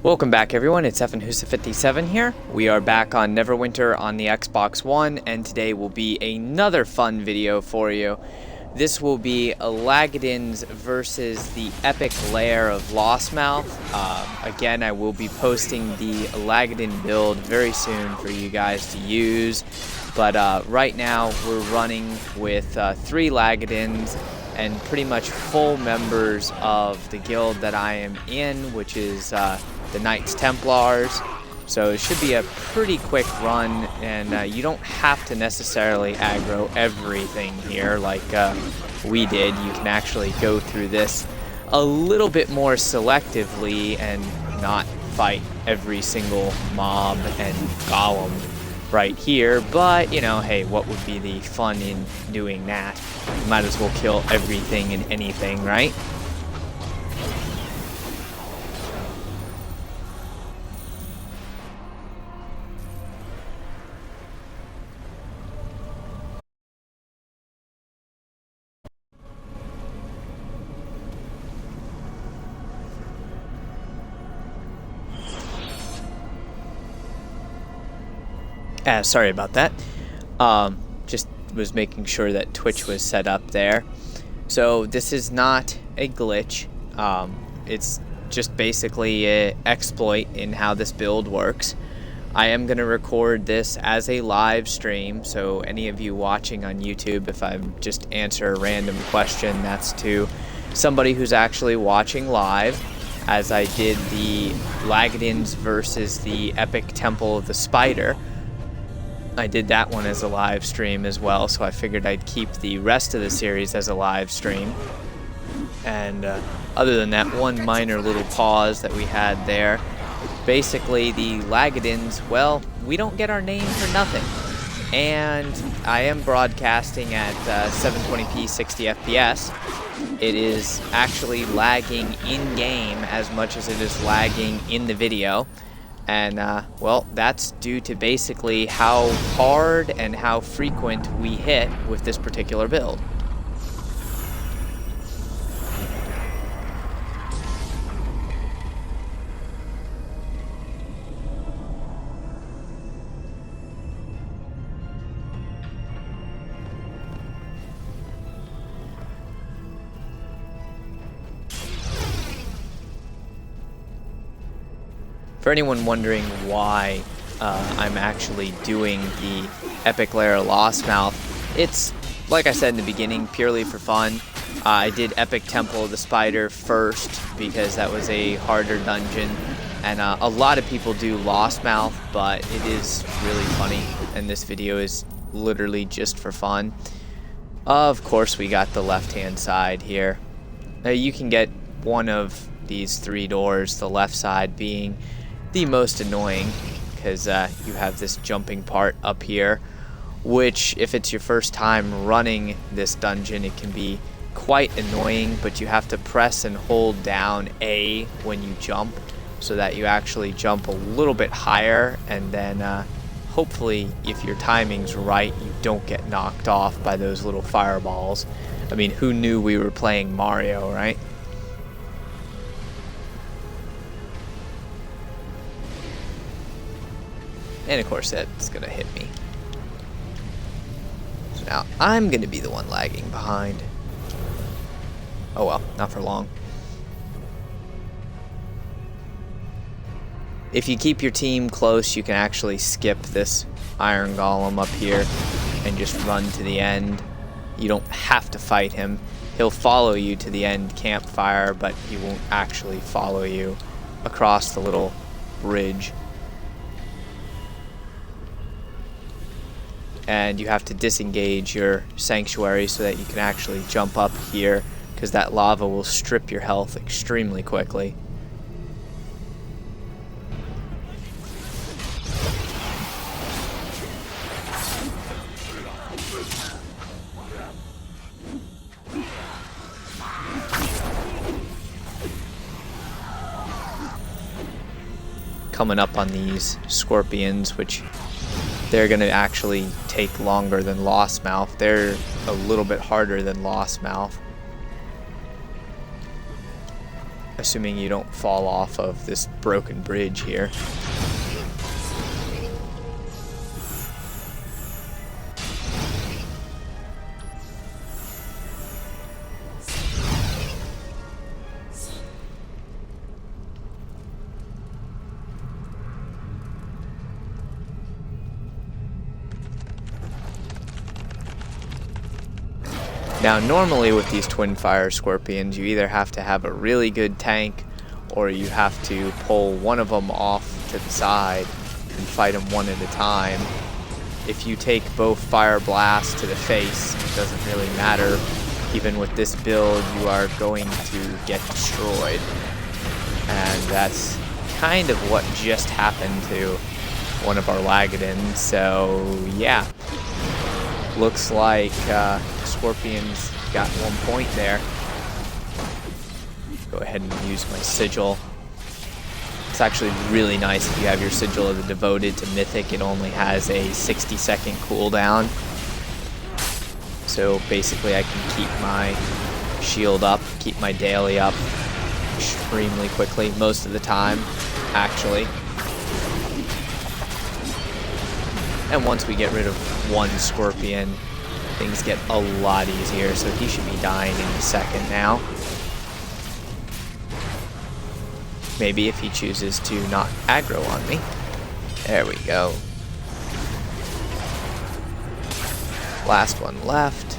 Welcome back everyone, it's EvanHusa57 here. We are back on Neverwinter on the Xbox One, and today will be another fun video for you. This will be a lagadins versus the Epic Lair of Lostmauth. Again, I will be posting the lagadin build very soon for you guys to use. But right now we're running with 3 lagadins and pretty much full members of the guild that I am in, which is the Knights Templars. So it should be a pretty quick run, and you don't have to necessarily aggro everything here like we did. You can actually go through this a little bit more selectively and not fight every single mob and golem right here. But, you know, hey, what would be the fun in doing that? You might as well kill everything and anything, right? Sorry about that. Just was making sure that Twitch was set up there. So this is not a glitch. It's just basically an exploit in how this build works. I am going to record this as a live stream, so any of you watching on YouTube, if I just answer a random question, that's to somebody who's actually watching live, as I did the lagadins versus the Epic Temple of the Spider. I did that one as a live stream as well, so I figured I'd keep the rest of the series as a live stream. And other than that one minor little pause that we had there, basically the lagadins, well, we don't get our name for nothing. And I am broadcasting at 720p 60 FPS. It is actually lagging in-game as much as it is lagging in the video. And, well, that's due to basically how hard and how frequent we hit with this particular build. For anyone wondering why I'm actually doing the Epic Lair of Lostmauth, it's, like I said in the beginning, purely for fun. I did Epic Temple of the Spider first because that was a harder dungeon, and a lot of people do Lostmauth, but it is really funny, and this video is literally just for fun. Of course, we got the left-hand side here. You can get one of these 3 doors, the left side being the most annoying, because you have this jumping part up here, which if it's your first time running this dungeon, it can be quite annoying, but you have to press and hold down A when you jump so that you actually jump a little bit higher, and then hopefully if your timing's right, you don't get knocked off by those little fireballs. I mean, who knew we were playing Mario, right? And of course that's gonna hit me. So now I'm gonna be the one lagging behind. Oh well, not for long. If you keep your team close, you can actually skip this iron golem up here and just run to the end. You don't have to fight him. He'll follow you to the end campfire, but he won't actually follow you across the little bridge. And you have to disengage your sanctuary so that you can actually jump up here, because that lava will strip your health extremely quickly. Coming up on these scorpions, which they're going to actually take longer than Lostmauth. They're a little bit harder than Lostmauth. assuming you don't fall off of this broken bridge here. Now, normally with these twin fire scorpions, you either have to have a really good tank, or you have to pull one of them off to the side and fight them one at a time. If you take both fire blasts to the face, it doesn't really matter. Even with this build, you are going to get destroyed. And that's kind of what just happened to one of our lagadins. So, yeah. Looks like Scorpions got 1 point there. Go ahead and use my sigil. It's actually really nice if you have your sigil of the devoted to mythic. It only has a 60-second cooldown. So basically I can keep my shield up, keep my daily up extremely quickly, most of the time, actually. And once we get rid of one scorpion, things get a lot easier, so he should be dying in a second now. Maybe if he chooses to not aggro on me. There we go. Last one left.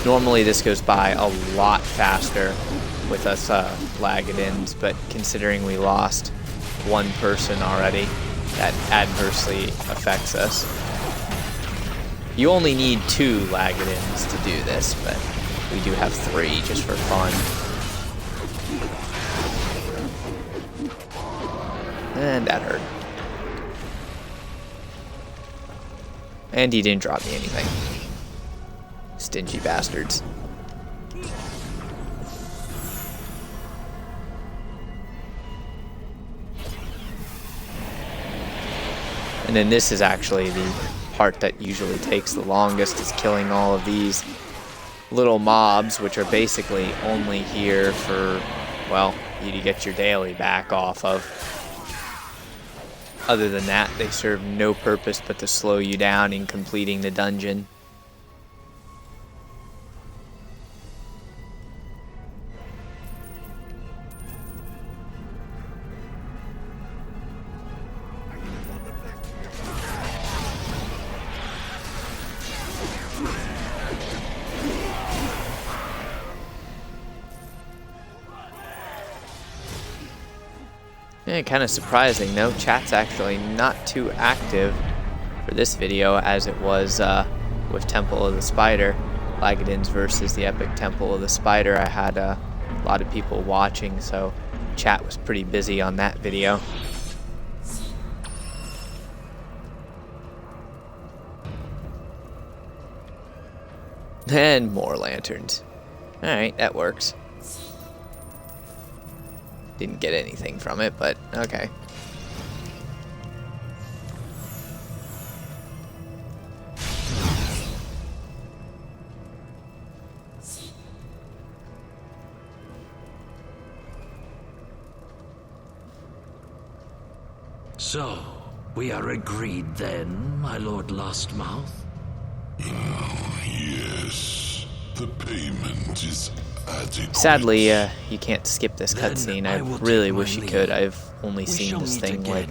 Normally this goes by a lot faster with us lagadins, but considering we lost one person already, that adversely affects us. You only need 2 lagadins to do this, but we do have 3 just for fun. And that hurt. And he didn't drop me anything. Stingy bastards. And then this is actually the part that usually takes the longest, is killing all of these little mobs, which are basically only here for, well, you to get your daily back off of. Other than that, they serve no purpose but to slow you down in completing the dungeon. Yeah, kind of surprising though. Chat's actually not too active for this video as it was with Temple of the Spider. Lagadins versus the Epic Temple of the Spider. I had a lot of people watching, so chat was pretty busy on that video. And more lanterns. Alright, that works. Didn't get anything from it, but okay. So, we are agreed then, my Lord Lostmauth? Oh, yes. The payment is adequate. Sadly, you can't skip this cutscene. I really wish you could. I've only seen this thing like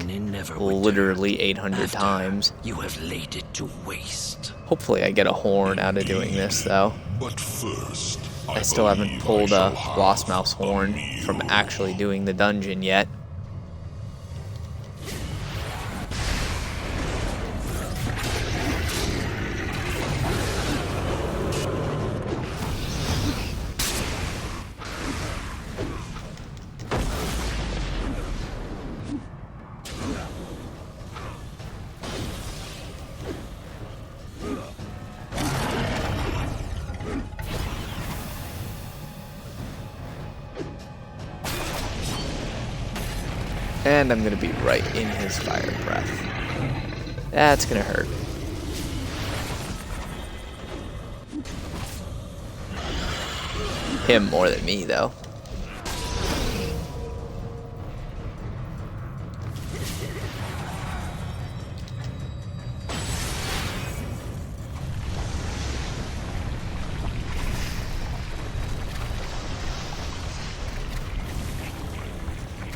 literally 800 times. You have laid it to waste. Hopefully I get a horn out of doing this, though. But first, I still haven't pulled a Lostmauth's horn from actually doing the dungeon yet. And I'm gonna be right in his fire breath. That's gonna hurt. Him more than me, though.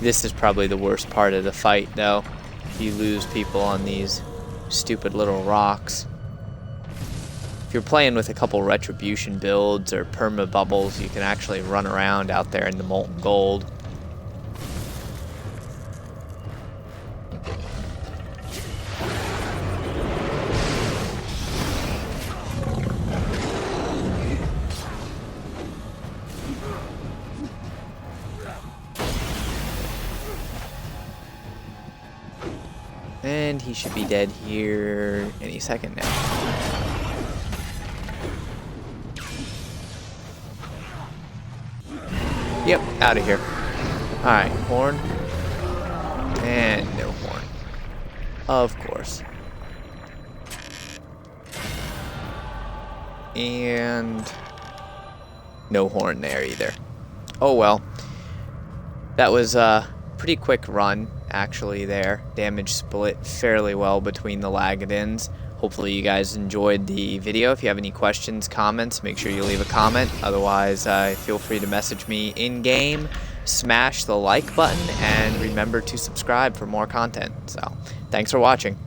This is probably the worst part of the fight, though. If you lose people on these stupid little rocks. If you're playing with a couple retribution builds or perma bubbles, you can actually run around out there in the molten gold. And he should be dead here any second now. Yep, out of here. Alright, horn. And no horn. Of course. And no horn there either. Oh well. That was a pretty quick run, actually, there. Damage split fairly well between the lagadins. Hopefully you guys enjoyed the video. If you have any questions, comments, make sure you leave a comment. Otherwise, feel free to message me in-game. Smash the like button, and remember to subscribe for more content. So, thanks for watching.